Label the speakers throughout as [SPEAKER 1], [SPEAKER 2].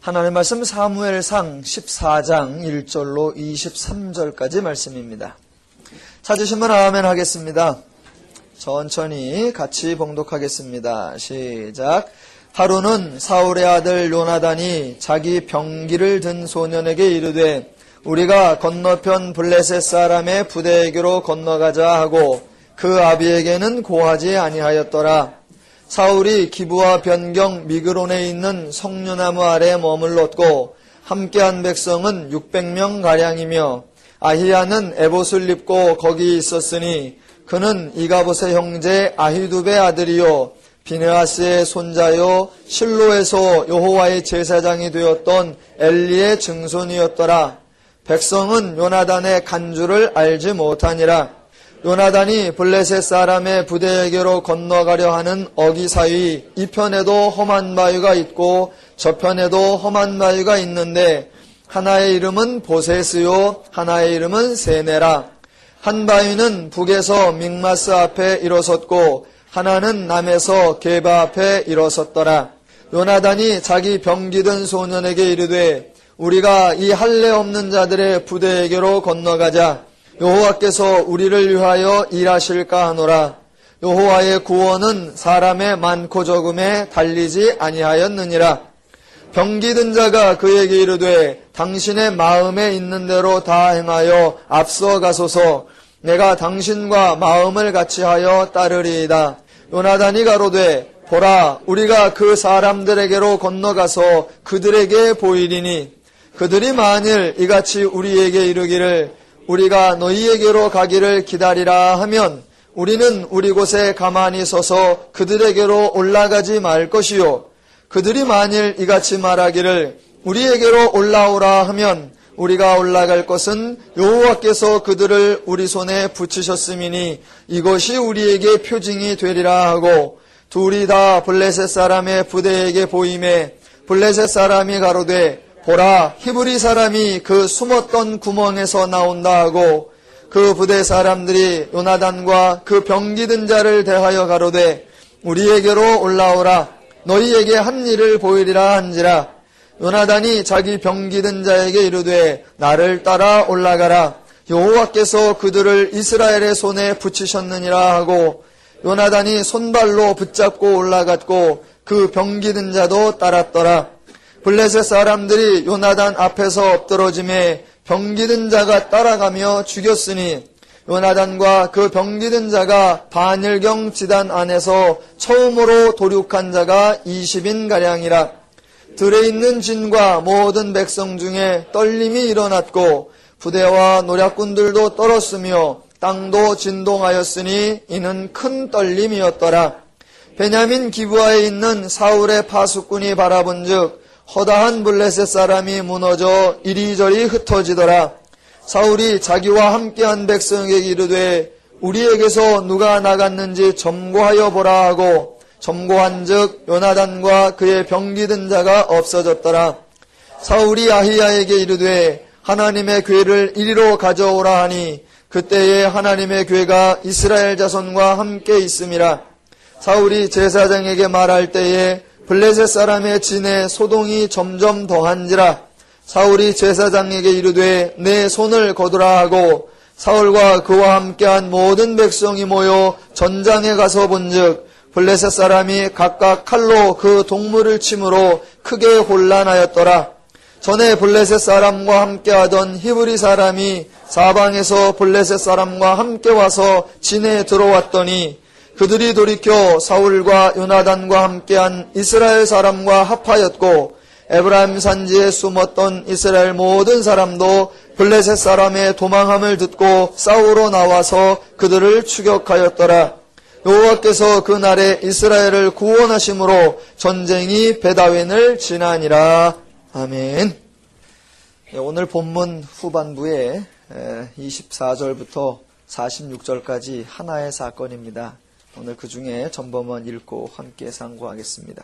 [SPEAKER 1] 하나님 말씀 사무엘상 14장 1절로 23절까지 말씀입니다. 찾으시면 아멘 하겠습니다. 천천히 같이 봉독하겠습니다. 시작. 하루는 사울의 아들 요나단이 자기 병기를 든 소년에게 이르되 우리가 건너편 블레셋 사람의 부대에게로 건너가자 하고 그 아비에게는 고하지 아니하였더라. 사울이 기브와 변경 미그론에 있는 석류나무 아래 머물렀고 함께한 백성은 600명가량이며 아히야는 에봇을 입고 거기 있었으니 그는 이가봇의 형제 아히두베의 아들이요 비느하스의 손자요 실로에서 여호와의 제사장이 되었던 엘리의 증손이었더라. 백성은 요나단의 간주를 알지 못하니라. 요나단이 블레셋 사람의 부대에게로 건너가려 하는 어기 사이 이편에도 험한 바위가 있고 저편에도 험한 바위가 있는데 하나의 이름은 보세스요 하나의 이름은 세네라. 한 바위는 북에서 믹마스 앞에 일어섰고 하나는 남에서 게바 앞에 일어섰더라. 요나단이 자기 병기든 소년에게 이르되 우리가 이 할례 없는 자들의 부대에게로 건너가자. 여호와께서 우리를 위하여 일하실까 하노라. 여호와의 구원은 사람의 많고 적음에 달리지 아니하였느니라. 병기든 자가 그에게 이르되 당신의 마음에 있는 대로 다 행하여 앞서 가소서. 내가 당신과 마음을 같이하여 따르리이다. 요나단이 가로되 보라 우리가 그 사람들에게로 건너가서 그들에게 보이리니 그들이 만일 이같이 우리에게 이르기를 우리가 너희에게로 가기를 기다리라 하면 우리는 우리 곳에 가만히 서서 그들에게로 올라가지 말 것이요 그들이 만일 이같이 말하기를 우리에게로 올라오라 하면 우리가 올라갈 것은 여호와께서 그들을 우리 손에 붙이셨음이니 이것이 우리에게 표징이 되리라 하고 둘이 다 블레셋 사람의 부대에게 보임에 블레셋 사람이 가로되 보라 히브리 사람이 그 숨었던 구멍에서 나온다 하고 그 부대 사람들이 요나단과 그 병기든 자를 대하여 가로되 우리에게로 올라오라 너희에게 한 일을 보이리라 한지라. 요나단이 자기 병기든 자에게 이르되 나를 따라 올라가라 여호와께서 그들을 이스라엘의 손에 붙이셨느니라 하고 요나단이 손발로 붙잡고 올라갔고 그 병기든 자도 따랐더라. 블레셋 사람들이 요나단 앞에서 엎드러짐에 병기든 자가 따라가며 죽였으니 요나단과 그 병기든 자가 반일경 지단 안에서 처음으로 도륙한 자가 20인가량이라. 들에 있는 진과 모든 백성 중에 떨림이 일어났고 부대와 노략군들도 떨었으며 땅도 진동하였으니 이는 큰 떨림이었더라. 베냐민 기브아에 있는 사울의 파수꾼이 바라본즉 허다한 블레셋 사람이 무너져 이리저리 흩어지더라. 사울이 자기와 함께한 백성에게 이르되 우리에게서 누가 나갔는지 점고하여 보라 하고 점고한즉 요나단과 그의 병기든 자가 없어졌더라. 사울이 아히야에게 이르되 하나님의 궤를 이리로 가져오라 하니 그때에 하나님의 궤가 이스라엘 자손과 함께 있음이라. 사울이 제사장에게 말할 때에 블레셋 사람의 진에 소동이 점점 더한지라. 사울이 제사장에게 이르되 내 손을 거두라 하고 사울과 그와 함께한 모든 백성이 모여 전장에 가서 본즉 블레셋 사람이 각각 칼로 그 동물을 침으로 크게 혼란하였더라. 전에 블레셋 사람과 함께하던 히브리 사람이 사방에서 블레셋 사람과 함께 와서 진에 들어왔더니 그들이 돌이켜 사울과 요나단과 함께한 이스라엘 사람과 합하였고 에브라임 산지에 숨었던 이스라엘 모든 사람도 블레셋 사람의 도망함을 듣고 싸우러 나와서 그들을 추격하였더라. 여호와께서 그날에 이스라엘을 구원하심으로 전쟁이 베다웬을 지나니라. 아멘. 오늘 본문 후반부에 24절부터 46절까지 하나의 사건입니다. 오늘 그 중에 전범원 읽고 함께 상고하겠습니다.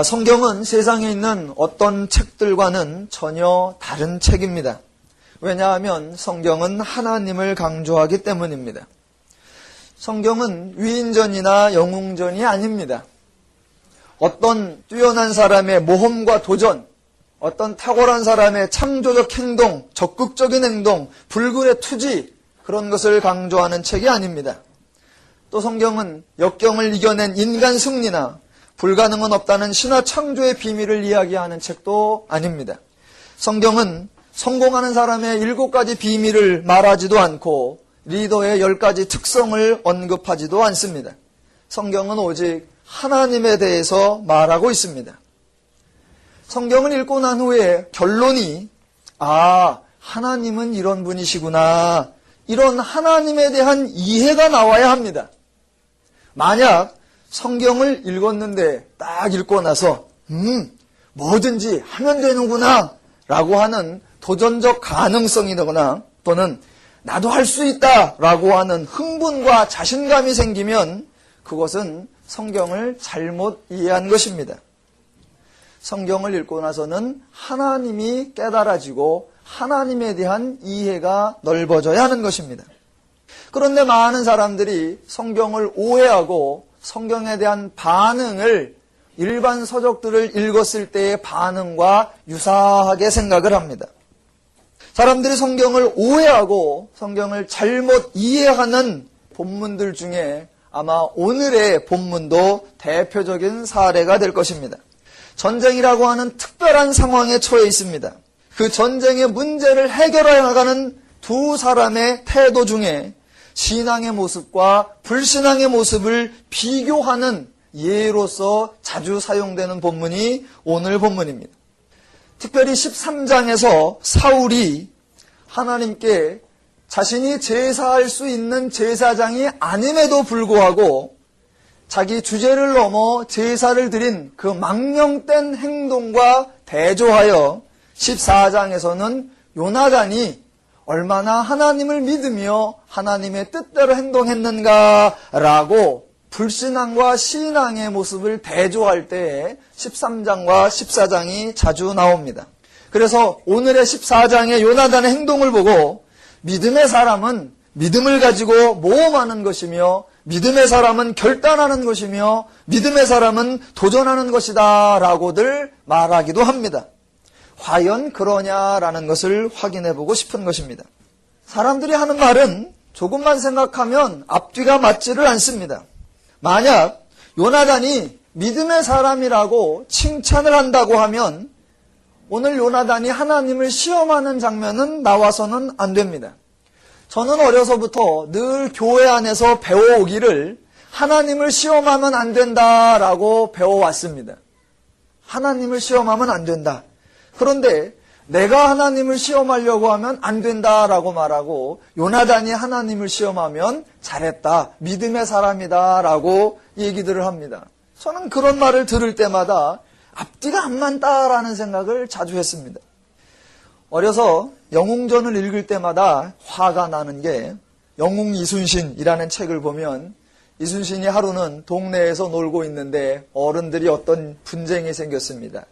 [SPEAKER 1] 성경은 세상에 있는 어떤 책들과는 전혀 다른 책입니다. 왜냐하면 성경은 하나님을 강조하기 때문입니다. 성경은 위인전이나 영웅전이 아닙니다. 어떤 뛰어난 사람의 모험과 도전, 어떤 탁월한 사람의 창조적 행동, 적극적인 행동, 불굴의 투지, 그런 것을 강조하는 책이 아닙니다. 또 성경은 역경을 이겨낸 인간 승리나 불가능은 없다는 신화 창조의 비밀을 이야기하는 책도 아닙니다. 성경은 성공하는 사람의 7가지 비밀을 말하지도 않고 리더의 10가지 특성을 언급하지도 않습니다. 성경은 오직 하나님에 대해서 말하고 있습니다. 성경을 읽고 난 후에 결론이 하나님은 이런 분이시구나, 이런 하나님에 대한 이해가 나와야 합니다. 만약 성경을 읽었는데 딱 읽고 나서 뭐든지 하면 되는구나 라고 하는 도전적 가능성이거나 또는 나도 할 수 있다 라고 하는 흥분과 자신감이 생기면 그것은 성경을 잘못 이해한 것입니다. 성경을 읽고 나서는 하나님이 깨달아지고 하나님에 대한 이해가 넓어져야 하는 것입니다. 그런데 많은 사람들이 성경을 오해하고 성경에 대한 반응을 일반 서적들을 읽었을 때의 반응과 유사하게 생각을 합니다. 사람들이 성경을 오해하고 성경을 잘못 이해하는 본문들 중에 아마 오늘의 본문도 대표적인 사례가 될 것입니다. 전쟁이라고 하는 특별한 상황에 처해 있습니다. 그 전쟁의 문제를 해결해 나가는 두 사람의 태도 중에 신앙의 모습과 불신앙의 모습을 비교하는 예로서 자주 사용되는 본문이 오늘 본문입니다. 특별히 13장에서 사울이 하나님께 자신이 제사할 수 있는 제사장이 아님에도 불구하고 자기 주제를 넘어 제사를 드린 그 망령된 행동과 대조하여 14장에서는 요나단이 얼마나 하나님을 믿으며 하나님의 뜻대로 행동했는가라고 불신앙과 신앙의 모습을 대조할 때에 13장과 14장이 자주 나옵니다. 그래서 오늘의 14장의 요나단의 행동을 보고 믿음의 사람은 믿음을 가지고 모험하는 것이며 믿음의 사람은 결단하는 것이며 믿음의 사람은 도전하는 것이다 라고들 말하기도 합니다. 과연 그러냐라는 것을 확인해 보고 싶은 것입니다. 사람들이 하는 말은 조금만 생각하면 앞뒤가 맞지를 않습니다. 만약 요나단이 믿음의 사람이라고 칭찬을 한다고 하면 오늘 요나단이 하나님을 시험하는 장면은 나와서는 안 됩니다. 저는 어려서부터 늘 교회 안에서 배워오기를 하나님을 시험하면 안 된다라고 배워왔습니다. 하나님을 시험하면 안 된다. 그런데 내가 하나님을 시험하려고 하면 안 된다라고 말하고 요나단이 하나님을 시험하면 잘했다, 믿음의 사람이다 라고 얘기들을 합니다. 저는 그런 말을 들을 때마다 앞뒤가 안 맞다라는 생각을 자주 했습니다. 어려서 영웅전을 읽을 때마다 화가 나는 게 영웅 이순신이라는 책을 보면 이순신이 하루는 동네에서 놀고 있는데 어른들이 어떤 분쟁이 생겼습니다.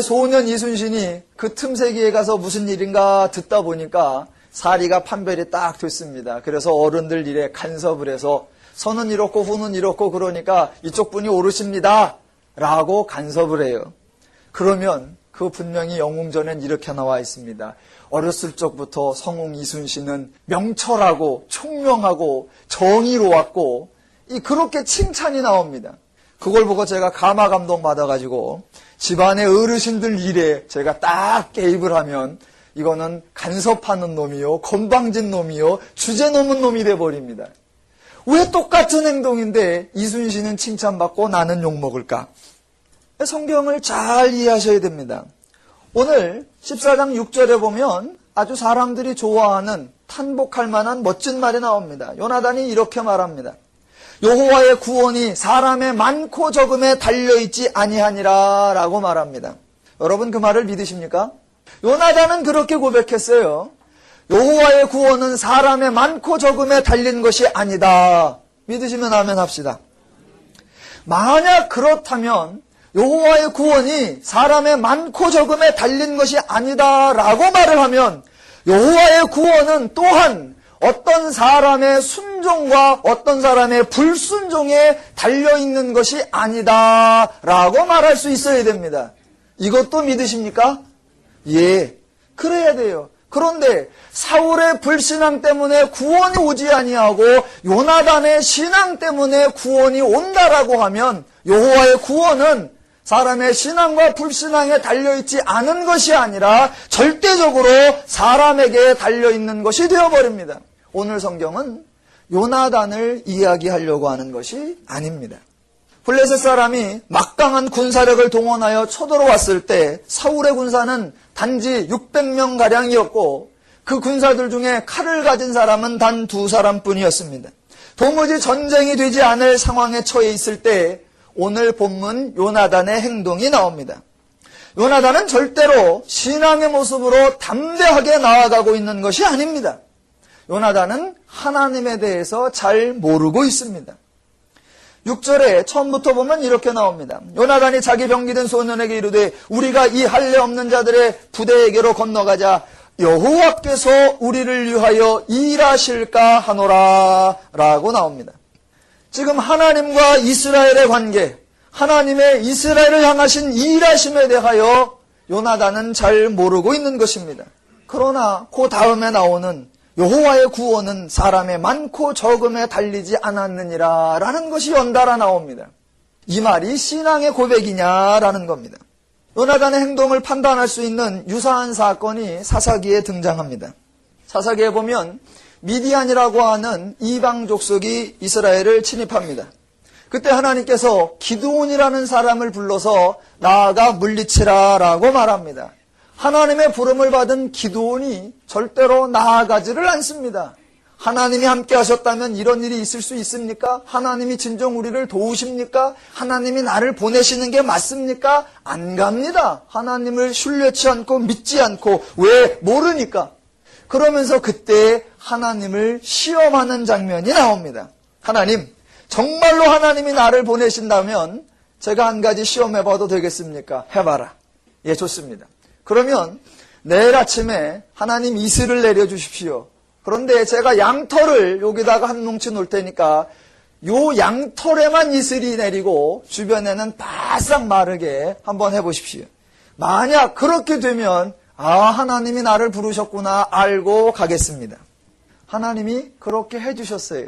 [SPEAKER 1] 소년 이순신이 그 틈새기에 가서 무슨 일인가 듣다 보니까 사리가 판별이 딱 됐습니다. 그래서 어른들 일에 간섭을 해서 선은 이렇고 후는 이렇고 그러니까 이쪽 분이 옳으십니다 라고 간섭을 해요. 그러면 그 분명히 영웅전엔 이렇게 나와 있습니다. 어렸을 적부터 성웅 이순신은 명철하고 총명하고 정의로웠고 그렇게 칭찬이 나옵니다. 그걸 보고 제가 가마 감동 받아가지고 집안의 어르신들 일에 제가 딱 개입을 하면 이거는 간섭하는 놈이요, 건방진 놈이요, 주제 넘은 놈이 돼버립니다. 왜 똑같은 행동인데 이순신은 칭찬받고 나는 욕먹을까? 성경을 잘 이해하셔야 됩니다. 오늘 14장 6절에 보면 아주 사람들이 좋아하는 탄복할 만한 멋진 말이 나옵니다. 요나단이 이렇게 말합니다. 여호와의 구원이 사람의 많고 적음에 달려있지 아니하니라 라고 말합니다. 여러분 그 말을 믿으십니까? 요나단은 그렇게 고백했어요. 여호와의 구원은 사람의 많고 적음에 달린 것이 아니다. 믿으시면 아멘 합시다. 만약 그렇다면 여호와의 구원이 사람의 많고 적음에 달린 것이 아니다 라고 말을 하면 여호와의 구원은 또한 어떤 사람의 순종과 어떤 사람의 불순종에 달려있는 것이 아니다라고 말할 수 있어야 됩니다. 이것도 믿으십니까? 예, 그래야 돼요. 그런데 사울의 불신앙 때문에 구원이 오지 아니하고 요나단의 신앙 때문에 구원이 온다라고 하면 여호와의 구원은 사람의 신앙과 불신앙에 달려있지 않은 것이 아니라 절대적으로 사람에게 달려있는 것이 되어버립니다. 오늘 성경은 요나단을 이야기하려고 하는 것이 아닙니다. 블레셋 사람이 막강한 군사력을 동원하여 쳐들어왔을 때 사울의 군사는 단지 600명가량이었고 그 군사들 중에 칼을 가진 사람은 단 2사람뿐이었습니다. 도무지 전쟁이 되지 않을 상황에 처해 있을 때 오늘 본문 요나단의 행동이 나옵니다. 요나단은 절대로 신앙의 모습으로 담대하게 나아가고 있는 것이 아닙니다. 요나단은 하나님에 대해서 잘 모르고 있습니다. 6절에 처음부터 보면 이렇게 나옵니다. 요나단이 자기 병기된 소년에게 이르되 우리가 이 할례 없는 자들의 부대에게로 건너가자 여호와께서 우리를 위하여 일하실까 하노라 라고 나옵니다. 지금 하나님과 이스라엘의 관계, 하나님의 이스라엘을 향하신 일하심에 대하여 요나단은 잘 모르고 있는 것입니다. 그러나 그 다음에 나오는 여호와의 구원은 사람의 많고 적음에 달리지 않았느니라 라는 것이 연달아 나옵니다. 이 말이 신앙의 고백이냐라는 겁니다. 요나단의 행동을 판단할 수 있는 유사한 사건이 사사기에 등장합니다. 사사기에 보면 미디안이라고 하는 이방 족속이 이스라엘을 침입합니다. 그때 하나님께서 기드온이라는 사람을 불러서 나아가 물리치라 라고 말합니다. 하나님의 부름을 받은 기드온이 절대로 나아가지를 않습니다. 하나님이 함께 하셨다면 이런 일이 있을 수 있습니까? 하나님이 진정 우리를 도우십니까? 하나님이 나를 보내시는 게 맞습니까? 안 갑니다. 하나님을 신뢰치 않고 믿지 않고. 왜? 모르니까. 그러면서 그때 하나님을 시험하는 장면이 나옵니다. 하나님, 정말로 하나님이 나를 보내신다면 제가 한 가지 시험해봐도 되겠습니까? 해봐라. 예, 좋습니다. 그러면 내일 아침에 하나님 이슬을 내려주십시오. 그런데 제가 양털을 여기다가 한 뭉치 놓을 테니까 요 양털에만 이슬이 내리고 주변에는 바싹 마르게 한번 해보십시오. 만약 그렇게 되면 하나님이 나를 부르셨구나 알고 가겠습니다. 하나님이 그렇게 해주셨어요.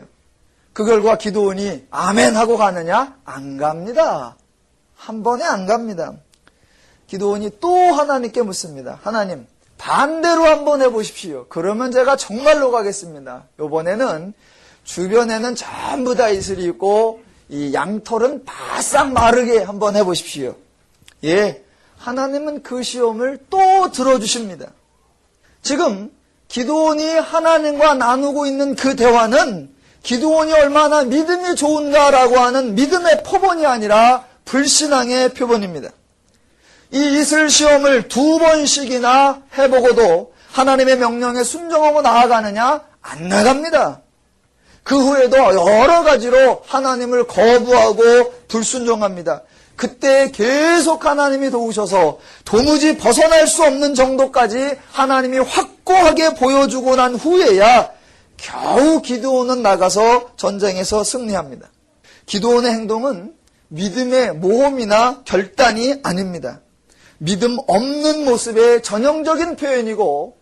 [SPEAKER 1] 그 결과 기드온이 아멘 하고 가느냐? 안 갑니다. 한 번에 안 갑니다. 기드온이 또 하나님께 묻습니다. 하나님, 반대로 한번 해보십시오. 그러면 제가 정말로 가겠습니다. 이번에는 주변에는 전부 다 이슬이 있고 이 양털은 바싹 마르게 한번 해보십시오. 예, 하나님은 그 시험을 또 들어주십니다. 지금 기드온이 하나님과 나누고 있는 그 대화는 기드온이 얼마나 믿음이 좋은가라고 하는 믿음의 표본이 아니라 불신앙의 표본입니다. 이 이슬 시험을 2번씩이나 해보고도 하나님의 명령에 순종하고 나아가느냐? 안 나갑니다. 그 후에도 여러 가지로 하나님을 거부하고 불순종합니다. 그때 계속 하나님이 도우셔서 도무지 벗어날 수 없는 정도까지 하나님이 확고하게 보여주고 난 후에야 겨우 기드온은 나가서 전쟁에서 승리합니다. 기드온의 행동은 믿음의 모험이나 결단이 아닙니다. 믿음 없는 모습의 전형적인 표현이고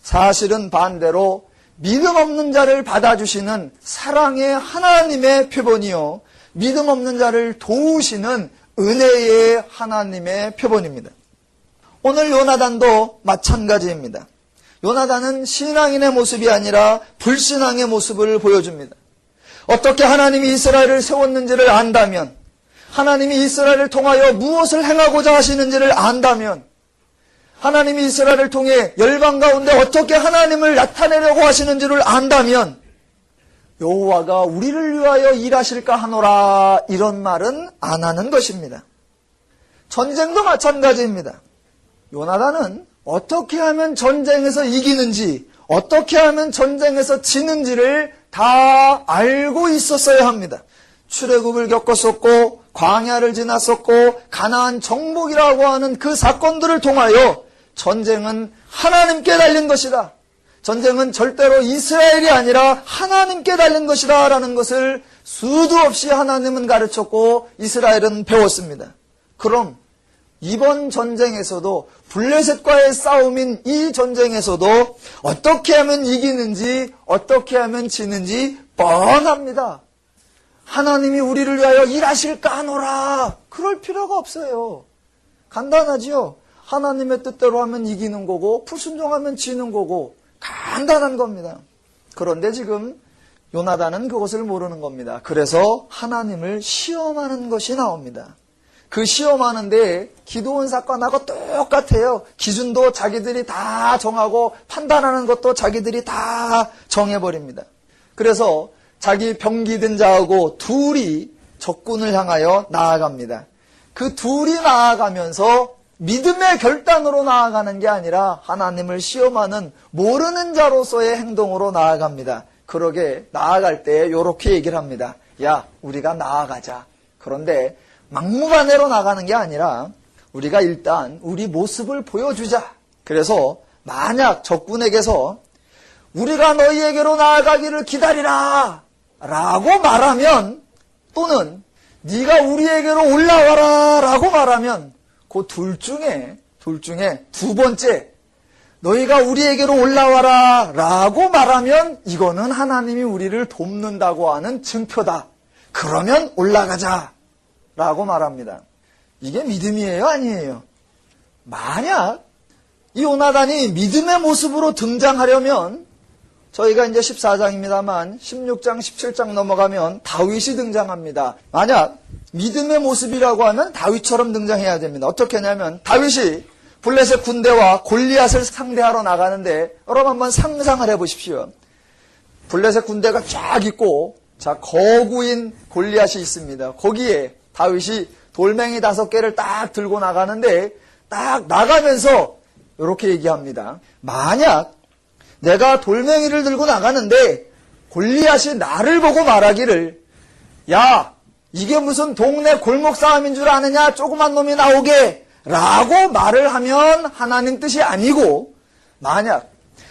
[SPEAKER 1] 사실은 반대로 믿음 없는 자를 받아주시는 사랑의 하나님의 표본이요. 믿음 없는 자를 도우시는 은혜의 하나님의 표본입니다. 오늘 요나단도 마찬가지입니다. 요나단은 신앙인의 모습이 아니라 불신앙의 모습을 보여줍니다. 어떻게 하나님이 이스라엘을 세웠는지를 안다면, 하나님이 이스라엘을 통하여 무엇을 행하고자 하시는지를 안다면, 하나님이 이스라엘을 통해 열방 가운데 어떻게 하나님을 나타내려고 하시는지를 안다면 여호와가 우리를 위하여 일하실까 하노라 이런 말은 안 하는 것입니다. 전쟁도 마찬가지입니다. 요나단은 어떻게 하면 전쟁에서 이기는지, 어떻게 하면 전쟁에서 지는지를 다 알고 있었어야 합니다. 출애굽을 겪었었고 광야를 지났었고 가나안 정복이라고 하는 그 사건들을 통하여 전쟁은 하나님께 달린 것이다. 전쟁은 절대로 이스라엘이 아니라 하나님께 달린 것이다 라는 것을 수도 없이 하나님은 가르쳤고 이스라엘은 배웠습니다. 그럼 이번 전쟁에서도 블레셋과의 싸움인 이 전쟁에서도 어떻게 하면 이기는지 어떻게 하면 지는지 뻔합니다. 하나님이 우리를 위하여 일하실까 하노라. 그럴 필요가 없어요. 간단하지요. 하나님의 뜻대로 하면 이기는 거고 불순종하면 지는 거고 간단한 겁니다. 그런데 지금 요나단은 그것을 모르는 겁니다. 그래서 하나님을 시험하는 것이 나옵니다. 그 시험하는데 기드온 사건하고 똑같아요. 기준도 자기들이 다 정하고 판단하는 것도 자기들이 다 정해버립니다. 그래서 자기 병기든 자하고 둘이 적군을 향하여 나아갑니다. 그 둘이 나아가면서 믿음의 결단으로 나아가는 게 아니라 하나님을 시험하는 모르는 자로서의 행동으로 나아갑니다. 그러게 나아갈 때 이렇게 얘기를 합니다. 야, 우리가 나아가자. 그런데 막무가내로 나가는 게 아니라 우리가 일단 우리 모습을 보여주자. 그래서 만약 적군에게서 우리가 너희에게로 나아가기를 기다리라 라고 말하면, 또는 네가 우리에게로 올라와라 라고 말하면 그 둘 중에 두 번째, 너희가 우리에게로 올라와라 라고 말하면 이거는 하나님이 우리를 돕는다고 하는 증표다. 그러면 올라가자 라고 말합니다. 이게 믿음이에요, 아니에요? 만약 이 요나단이 믿음의 모습으로 등장하려면, 저희가 이제 14장입니다만 16장, 17장 넘어가면 다윗이 등장합니다. 만약 믿음의 모습이라고 하면 다윗처럼 등장해야 됩니다. 어떻게 하냐면 다윗이 블레셋 군대와 골리앗을 상대하러 나가는데, 여러분 한번 상상을 해보십시오. 블레셋 군대가 쫙 있고, 자, 거구인 골리앗이 있습니다. 거기에 다윗이 돌멩이 5개를 딱 들고 나가는데, 딱 나가면서 이렇게 얘기합니다. 만약 내가 돌멩이를 들고 나가는데 골리앗이 나를 보고 말하기를, 야, 이게 무슨 동네 골목 싸움인 줄 아느냐, 조그만 놈이 나오게 라고 말을 하면 하나님 뜻이 아니고, 만약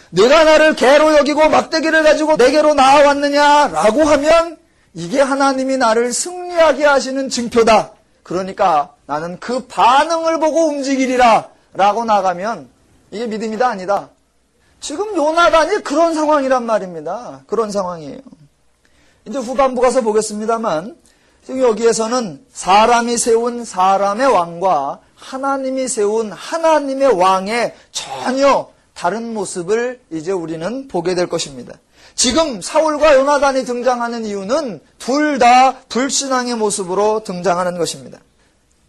[SPEAKER 1] 내가 나를 개로 여기고 막대기를 가지고 내게로 나와왔느냐 라고 하면 이게 하나님이 나를 승리하게 하시는 증표다. 그러니까 나는 그 반응을 보고 움직이리라 라고 나가면 이게 믿음이다, 아니다? 지금 요나단이 그런 상황이란 말입니다. 그런 상황이에요. 이제 후반부 가서 보겠습니다만, 지금 여기에서는 사람이 세운 사람의 왕과 하나님이 세운 하나님의 왕의 전혀 다른 모습을 이제 우리는 보게 될 것입니다. 지금 사울과 요나단이 등장하는 이유는 둘 다 불신앙의 모습으로 등장하는 것입니다.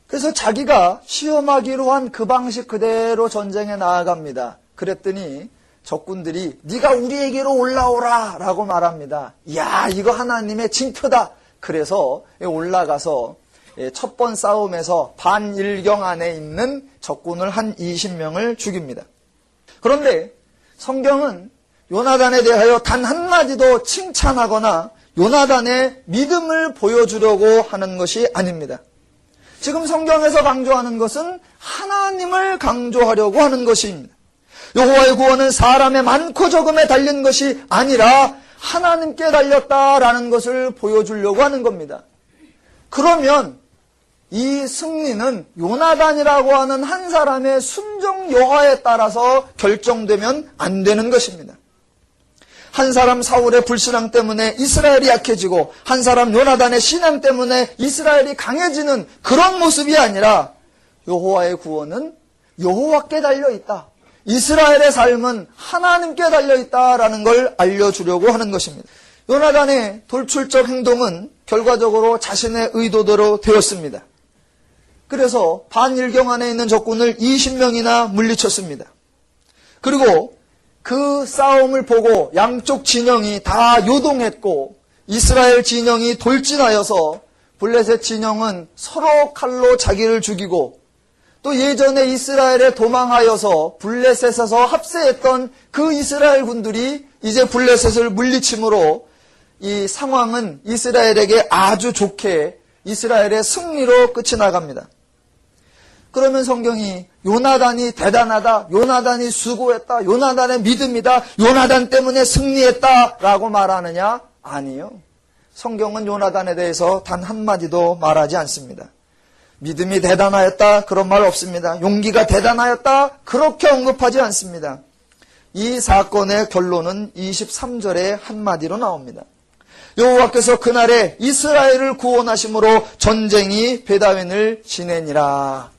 [SPEAKER 1] 그래서 자기가 시험하기로 한 그 방식 그대로 전쟁에 나아갑니다. 그랬더니 적군들이 네가 우리에게로 올라오라 라고 말합니다. 이야, 이거 하나님의 징표다. 그래서 올라가서 첫 번 싸움에서 반일경 안에 있는 적군을 한 20명을 죽입니다. 그런데 성경은 요나단에 대하여 단 한마디도 칭찬하거나 요나단의 믿음을 보여주려고 하는 것이 아닙니다. 지금 성경에서 강조하는 것은 하나님을 강조하려고 하는 것입니다. 여호와의 구원은 사람의 많고 적음에 달린 것이 아니라 하나님께 달렸다라는 것을 보여주려고 하는 겁니다. 그러면 이 승리는 요나단이라고 하는 한 사람의 순종 여하에 따라서 결정되면 안 되는 것입니다. 한 사람 사울의 불신앙 때문에 이스라엘이 약해지고 한 사람 요나단의 신앙 때문에 이스라엘이 강해지는 그런 모습이 아니라 여호와의 구원은 여호와께 달려있다. 이스라엘의 삶은 하나님께 달려있다라는 걸 알려주려고 하는 것입니다. 요나단의 돌출적 행동은 결과적으로 자신의 의도대로 되었습니다. 그래서 반일경 안에 있는 적군을 20명이나 물리쳤습니다. 그리고 그 싸움을 보고 양쪽 진영이 다 요동했고 이스라엘 진영이 돌진하여서 블레셋 진영은 서로 칼로 자기를 죽이고, 또 예전에 이스라엘에 도망하여서 블레셋에서 합세했던 그 이스라엘 군들이 이제 블레셋을 물리침으로 이 상황은 이스라엘에게 아주 좋게 이스라엘의 승리로 끝이 나갑니다. 그러면 성경이 요나단이 대단하다, 요나단이 수고했다, 요나단의 믿음이다, 요나단 때문에 승리했다 라고 말하느냐? 아니요. 성경은 요나단에 대해서 단 한마디도 말하지 않습니다. 믿음이 대단하였다 그런 말 없습니다. 용기가 대단하였다 그렇게 언급하지 않습니다. 이 사건의 결론은 23절의 한마디로 나옵니다. 여호와께서 그날에 이스라엘을 구원하심으로 전쟁이 베다웬을 지내니라.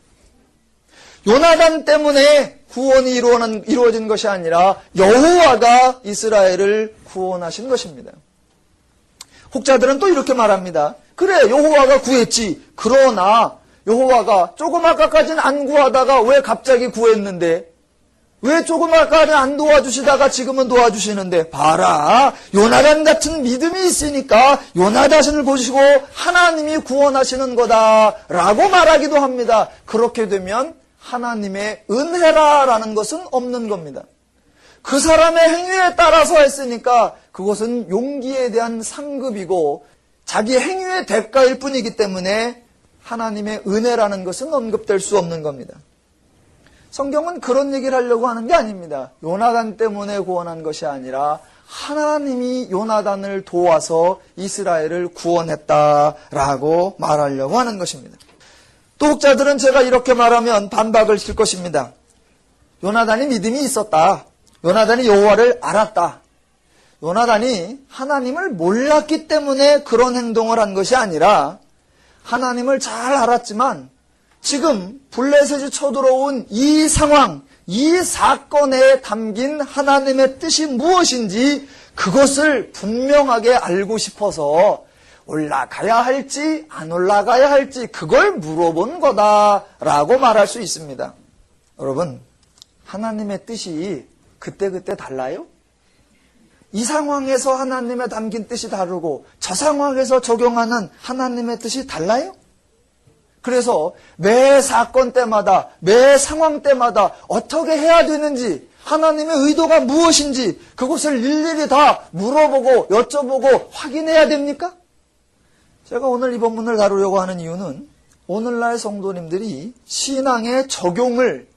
[SPEAKER 1] 요나단 때문에 구원이 이루어진 것이 아니라 여호와가 이스라엘을 구원하신 것입니다. 혹자들은 또 이렇게 말합니다. 그래, 여호와가 구했지. 그러나 여호와가 조금 아까까지는 안 구하다가 왜 갑자기 구했는데? 왜 조금 아까는 안 도와주시다가 지금은 도와주시는데? 봐라, 요나단 같은 믿음이 있으니까 요나단을 보시고 하나님이 구원하시는 거다라고 말하기도 합니다. 그렇게 되면 하나님의 은혜라라는 것은 없는 겁니다. 그 사람의 행위에 따라서 했으니까 그것은 용기에 대한 상급이고 자기 행위의 대가일 뿐이기 때문에 하나님의 은혜라는 것은 언급될 수 없는 겁니다. 성경은 그런 얘기를 하려고 하는 게 아닙니다. 요나단 때문에 구원한 것이 아니라 하나님이 요나단을 도와서 이스라엘을 구원했다라고 말하려고 하는 것입니다. 또 혹자들은 제가 이렇게 말하면 반박을 칠 것입니다. 요나단이 믿음이 있었다. 요나단이 여호와를 알았다. 요나단이 하나님을 몰랐기 때문에 그런 행동을 한 것이 아니라 하나님을 잘 알았지만 지금 블레셋이 쳐들어온 이 상황, 이 사건에 담긴 하나님의 뜻이 무엇인지 그것을 분명하게 알고 싶어서 올라가야 할지 안 올라가야 할지 그걸 물어본 거다라고 말할 수 있습니다. 여러분, 하나님의 뜻이 그때그때 달라요? 이 상황에서 하나님의 담긴 뜻이 다르고 저 상황에서 적용하는 하나님의 뜻이 달라요? 그래서 매 사건 때마다 매 상황 때마다 어떻게 해야 되는지 하나님의 의도가 무엇인지 그것을 일일이 다 물어보고 여쭤보고 확인해야 됩니까? 제가 오늘 이 본문을 다루려고 하는 이유는 오늘날 성도님들이 신앙의 적용을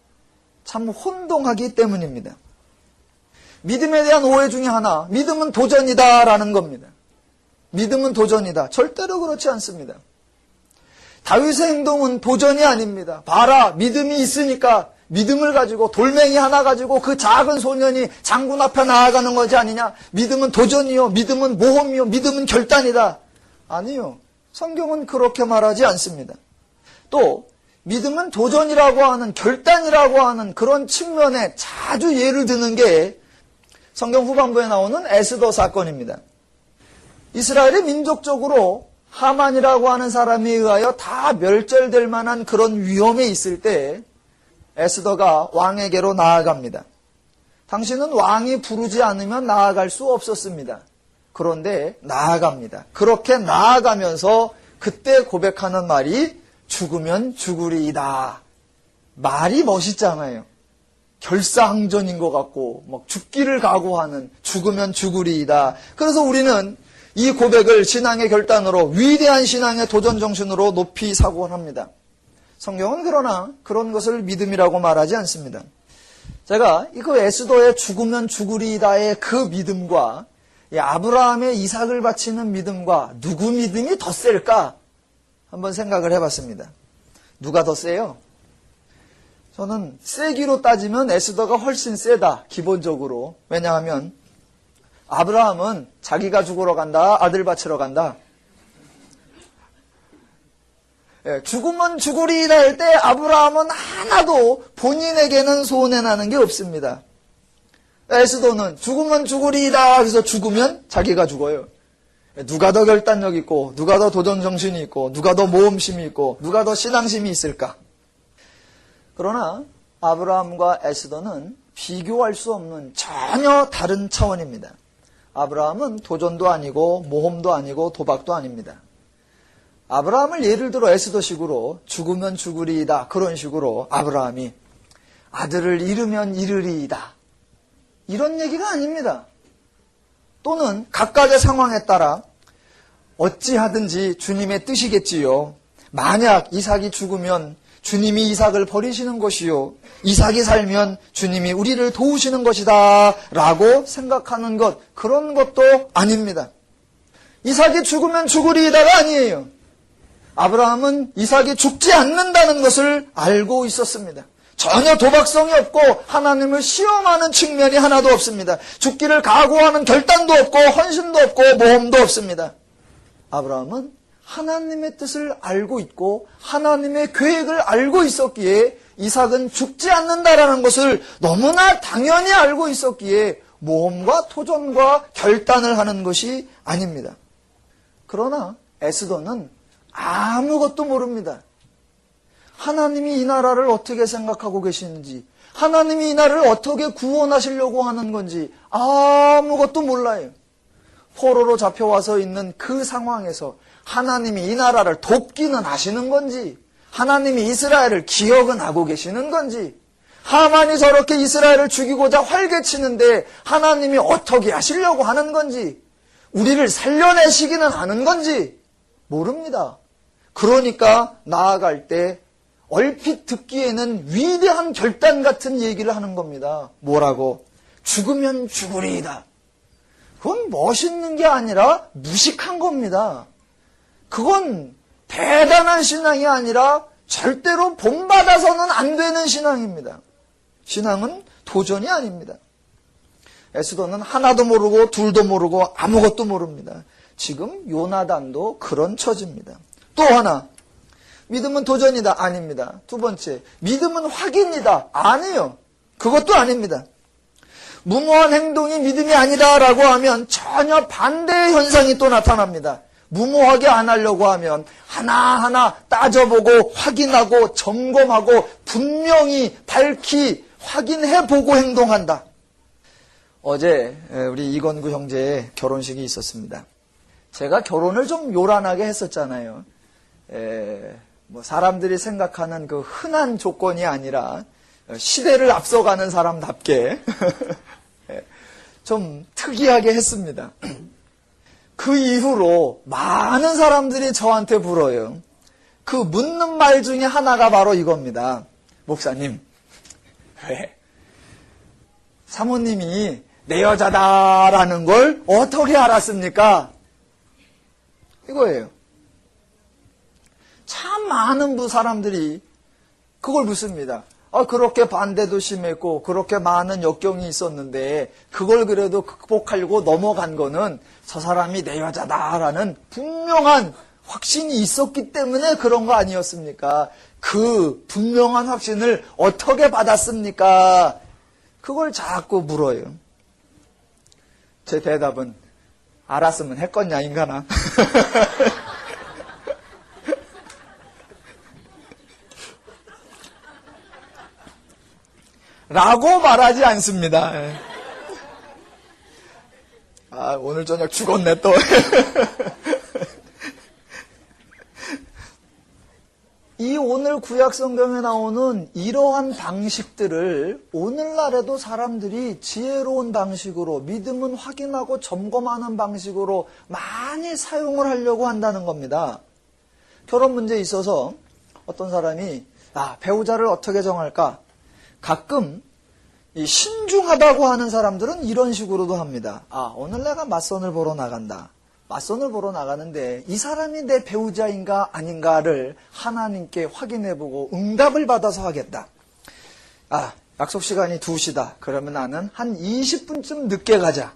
[SPEAKER 1] 참 혼동하기 때문입니다. 믿음에 대한 오해 중에 하나, 믿음은 도전이다라는 겁니다. 믿음은 도전이다. 절대로 그렇지 않습니다. 다윗의 행동은 도전이 아닙니다. 봐라, 믿음이 있으니까 믿음을 가지고 돌멩이 하나 가지고 그 작은 소년이 장군 앞에 나아가는 거지 아니냐? 믿음은 도전이요, 믿음은 모험이요, 믿음은 결단이다. 아니요. 성경은 그렇게 말하지 않습니다. 또 믿음은 도전이라고 하는, 결단이라고 하는 그런 측면에 자주 예를 드는 게 성경 후반부에 나오는 에스더 사건입니다. 이스라엘이 민족적으로 하만이라고 하는 사람에 의하여 다 멸절될 만한 그런 위험에 있을 때 에스더가 왕에게로 나아갑니다. 당신은 왕이 부르지 않으면 나아갈 수 없었습니다. 그런데 나아갑니다. 그렇게 나아가면서 그때 고백하는 말이 죽으면 죽으리이다. 말이 멋있잖아요. 결사항전인 것 같고 막 죽기를 각오하는 죽으면 죽으리이다. 그래서 우리는 이 고백을 신앙의 결단으로 위대한 신앙의 도전 정신으로 높이 사고합니다. 성경은 그러나 그런 것을 믿음이라고 말하지 않습니다. 제가 이거 에스더의 죽으면 죽으리이다의 그 믿음과 아브라함의 이삭을 바치는 믿음과 누구 믿음이 더 셀까? 한번 생각을 해봤습니다. 누가 더 세요? 저는 세기로 따지면 에스더가 훨씬 세다, 기본적으로. 왜냐하면 아브라함은 자기가 죽으러 간다, 아들 바치러 간다. 죽으면 죽으리이다 할 때 아브라함은 하나도 본인에게는 손해나는 게 없습니다. 에스더는 죽으면 죽으리이다 해서 죽으면 자기가 죽어요. 누가 더 결단력 있고 누가 더 도전 정신이 있고 누가 더 모험심이 있고 누가 더 신앙심이 있을까? 그러나 아브라함과 에스더는 비교할 수 없는 전혀 다른 차원입니다. 아브라함은 도전도 아니고 모험도 아니고 도박도 아닙니다. 아브라함을 예를 들어 에스더식으로 죽으면 죽으리이다 그런 식으로 아브라함이 아들을 잃으면 잃으리이다 이런 얘기가 아닙니다. 또는 각각의 상황에 따라 어찌하든지 주님의 뜻이겠지요. 만약 이삭이 죽으면 주님이 이삭을 버리시는 것이요, 이삭이 살면 주님이 우리를 도우시는 것이다 라고 생각하는 것, 그런 것도 아닙니다. 이삭이 죽으면 죽으리이다가 아니에요. 아브라함은 이삭이 죽지 않는다는 것을 알고 있었습니다. 전혀 도박성이 없고 하나님을 시험하는 측면이 하나도 없습니다. 죽기를 각오하는 결단도 없고 헌신도 없고 모험도 없습니다. 아브라함은 하나님의 뜻을 알고 있고 하나님의 계획을 알고 있었기에 이삭은 죽지 않는다라는 것을 너무나 당연히 알고 있었기에 모험과 도전과 결단을 하는 것이 아닙니다. 그러나 에스더는 아무것도 모릅니다. 하나님이 이 나라를 어떻게 생각하고 계시는지, 하나님이 이 나라를 어떻게 구원하시려고 하는 건지 아무것도 몰라요. 포로로 잡혀와서 있는 그 상황에서 하나님이 이 나라를 돕기는 하시는 건지, 하나님이 이스라엘을 기억은 하고 계시는 건지, 하만이 저렇게 이스라엘을 죽이고자 활개치는데 하나님이 어떻게 하시려고 하는 건지, 우리를 살려내시기는 하는 건지 모릅니다. 그러니까 나아갈 때 얼핏 듣기에는 위대한 결단 같은 얘기를 하는 겁니다. 뭐라고? 죽으면 죽으리이다. 그건 멋있는 게 아니라 무식한 겁니다. 그건 대단한 신앙이 아니라 절대로 본받아서는 안 되는 신앙입니다. 신앙은 도전이 아닙니다. 에스더는 하나도 모르고 둘도 모르고 아무것도 모릅니다. 지금 요나단도 그런 처지입니다. 또 하나, 믿음은 도전이다. 아닙니다. 두 번째, 믿음은 확인이다. 아니에요. 그것도 아닙니다. 무모한 행동이 믿음이 아니다라고 하면 전혀 반대의 현상이 또 나타납니다. 무모하게 안 하려고 하면 하나하나 따져보고 확인하고 점검하고 분명히 밝히 확인해보고 행동한다. 어제 우리 이건구 형제의 결혼식이 있었습니다. 제가 결혼을 좀 요란하게 했었잖아요. 뭐 사람들이 생각하는 그 흔한 조건이 아니라 시대를 앞서가는 사람답게 좀 특이하게 했습니다. 그 이후로 많은 사람들이 저한테 물어요. 그 묻는 말 중에 하나가 바로 이겁니다. 목사님, 왜 사모님이 내 여자다라는 걸 어떻게 알았습니까? 이거예요. 참 많은 사람들이 그걸 묻습니다. 그렇게 반대도 심했고 그렇게 많은 역경이 있었는데 그걸 그래도 극복하려고 넘어간 거는 저 사람이 내 여자다라는 분명한 확신이 있었기 때문에 그런 거 아니었습니까? 그 분명한 확신을 어떻게 받았습니까? 그걸 자꾸 물어요. 제 대답은 알았으면 했겠냐 인간아. 라고 말하지 않습니다. 오늘 저녁 죽었네 또. 이 오늘 구약 성경에 나오는 이러한 방식들을 오늘날에도 사람들이 지혜로운 방식으로 믿음은 확인하고 점검하는 방식으로 많이 사용을 하려고 한다는 겁니다. 결혼 문제에 있어서 어떤 사람이 배우자를 어떻게 정할까? 가끔 이 신중하다고 하는 사람들은 이런 식으로도 합니다. 오늘 내가 맞선을 보러 나간다. 맞선을 보러 나가는데 이 사람이 내 배우자인가 아닌가를 하나님께 확인해보고 응답을 받아서 하겠다. 약속 시간이 2시다. 그러면 나는 한 20분쯤 늦게 가자.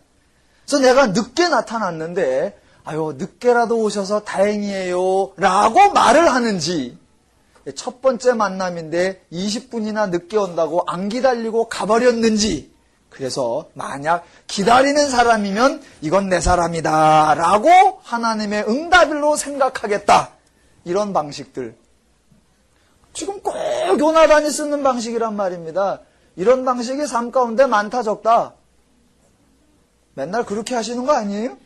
[SPEAKER 1] 그래서 내가 늦게 나타났는데 늦게라도 오셔서 다행이에요 라고 말을 하는지, 첫 번째 만남인데 20분이나 늦게 온다고 안 기다리고 가버렸는지, 그래서 만약 기다리는 사람이면 이건 내 사람이다 라고 하나님의 응답일로 생각하겠다. 이런 방식들. 지금 꼭 요나단이 쓰는 방식이란 말입니다. 이런 방식이 삶 가운데 많다 적다. 맨날 그렇게 하시는 거 아니에요?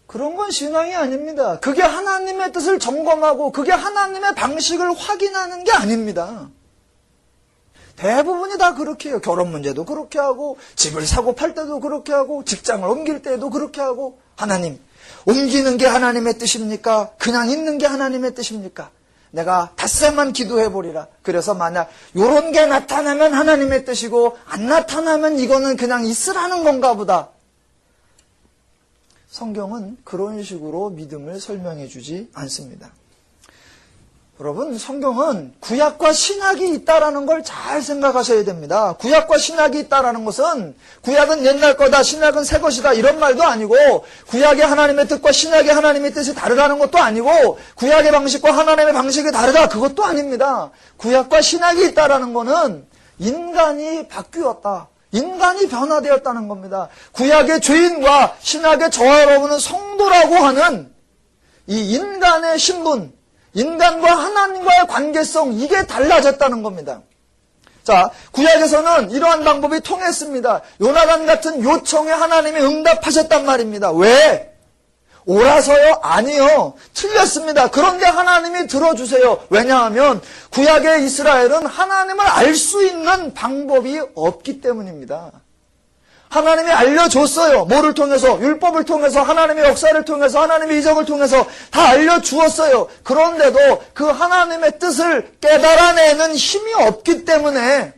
[SPEAKER 1] 그런 건 신앙이 아닙니다. 그게 하나님의 뜻을 점검하고 그게 하나님의 방식을 확인하는 게 아닙니다. 대부분이 다 그렇게 해요. 결혼 문제도 그렇게 하고 집을 사고 팔 때도 그렇게 하고 직장을 옮길 때도 그렇게 하고, 하나님, 옮기는 게 하나님의 뜻입니까? 그냥 있는 게 하나님의 뜻입니까? 내가 닷새만 기도해보리라. 그래서 만약 요런 게 나타나면 하나님의 뜻이고 안 나타나면 이거는 그냥 있으라는 건가 보다. 성경은 그런 식으로 믿음을 설명해 주지 않습니다. 여러분, 성경은 구약과 신약이 있다라는 걸 잘 생각하셔야 됩니다. 구약과 신약이 있다라는 것은 구약은 옛날 거다, 신약은 새 것이다 이런 말도 아니고, 구약의 하나님의 뜻과 신약의 하나님의 뜻이 다르다는 것도 아니고, 구약의 방식과 하나님의 방식이 다르다 그것도 아닙니다. 구약과 신약이 있다라는 거는 인간이 바뀌었다, 인간이 변화되었다는 겁니다. 구약의 죄인과 신약의 저와 여러분은 성도라고 하는 이 인간의 신분, 인간과 하나님과의 관계성, 이게 달라졌다는 겁니다. 자, 구약에서는 이러한 방법이 통했습니다. 요나단 같은 요청에 하나님이 응답하셨단 말입니다. 왜? 옳아서요? 아니요. 틀렸습니다. 그런데 하나님이 들어주세요. 왜냐하면 구약의 이스라엘은 하나님을 알 수 있는 방법이 없기 때문입니다. 하나님이 알려줬어요. 뭐를 통해서? 율법을 통해서, 하나님의 역사를 통해서, 하나님의 이적을 통해서 다 알려주었어요. 그런데도 그 하나님의 뜻을 깨달아내는 힘이 없기 때문에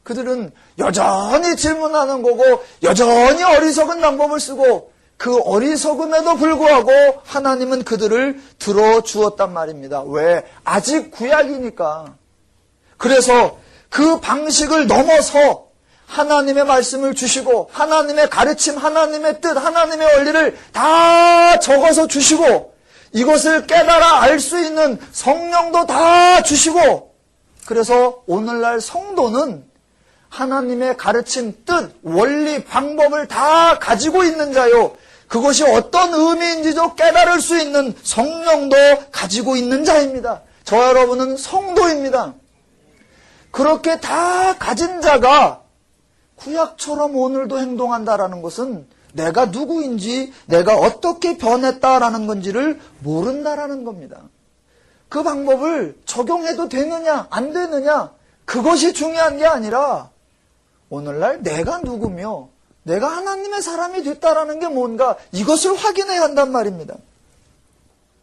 [SPEAKER 1] 그들은 여전히 질문하는 거고 여전히 어리석은 방법을 쓰고, 그 어리석음에도 불구하고 하나님은 그들을 들어주었단 말입니다. 왜? 아직 구약이니까. 그래서 그 방식을 넘어서 하나님의 말씀을 주시고, 하나님의 가르침, 하나님의 뜻, 하나님의 원리를 다 적어서 주시고, 이것을 깨달아 알 수 있는 성령도 다 주시고, 그래서 오늘날 성도는 하나님의 가르침, 뜻, 원리, 방법을 다 가지고 있는 자요, 그것이 어떤 의미인지도 깨달을 수 있는 성령도 가지고 있는 자입니다. 저와 여러분은 성도입니다. 그렇게 다 가진 자가 구약처럼 오늘도 행동한다라는 것은 내가 누구인지, 내가 어떻게 변했다라는 건지를 모른다라는 겁니다. 그 방법을 적용해도 되느냐 안 되느냐, 그것이 중요한 게 아니라 오늘날 내가 누구며 내가 하나님의 사람이 됐다라는 게 뭔가, 이것을 확인해야 한단 말입니다.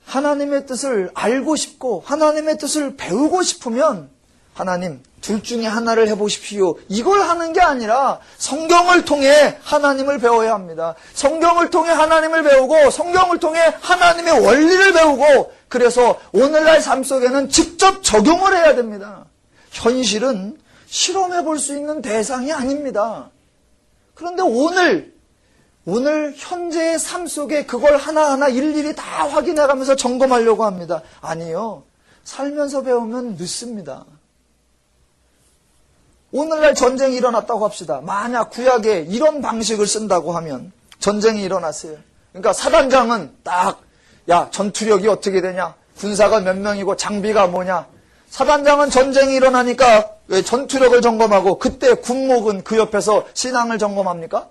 [SPEAKER 1] 하나님의 뜻을 알고 싶고 하나님의 뜻을 배우고 싶으면 하나님, 둘 중에 하나를 해보십시오, 이걸 하는 게 아니라 성경을 통해 하나님을 배워야 합니다. 성경을 통해 하나님을 배우고 성경을 통해 하나님의 원리를 배우고, 그래서 오늘날 삶 속에는 직접 적용을 해야 됩니다. 현실은 실험해 볼 수 있는 대상이 아닙니다. 그런데 오늘 현재의 삶 속에 그걸 하나하나 일일이 다 확인해가면서 점검하려고 합니다. 아니요. 살면서 배우면 늦습니다. 오늘날 전쟁이 일어났다고 합시다. 만약 구약에 이런 방식을 쓴다고 하면 전쟁이 일어났어요. 그러니까 사단장은 딱, 야, 전투력이 어떻게 되냐? 군사가 몇 명이고 장비가 뭐냐? 사단장은 전쟁이 일어나니까 왜 전투력을 점검하고, 그때 군목은 그 옆에서 신앙을 점검합니까?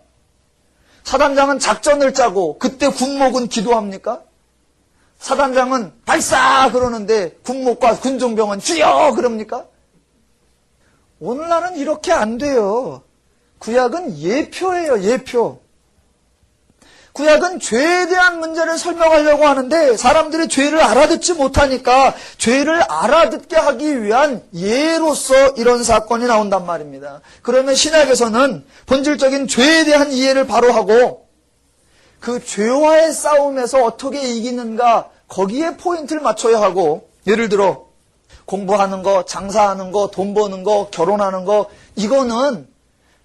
[SPEAKER 1] 사단장은 작전을 짜고 그때 군목은 기도합니까? 사단장은 발사 그러는데 군목과 군종병은 주여 그럽니까? 오늘날은 이렇게 안 돼요. 구약은 예표예요, 예표. 구약은 죄에 대한 문제를 설명하려고 하는데 사람들이 죄를 알아듣지 못하니까 죄를 알아듣게 하기 위한 예로서 이런 사건이 나온단 말입니다. 그러면 신약에서는 본질적인 죄에 대한 이해를 바로 하고, 그 죄와의 싸움에서 어떻게 이기는가, 거기에 포인트를 맞춰야 하고, 예를 들어 공부하는 거, 장사하는 거, 돈 버는 거, 결혼하는 거, 이거는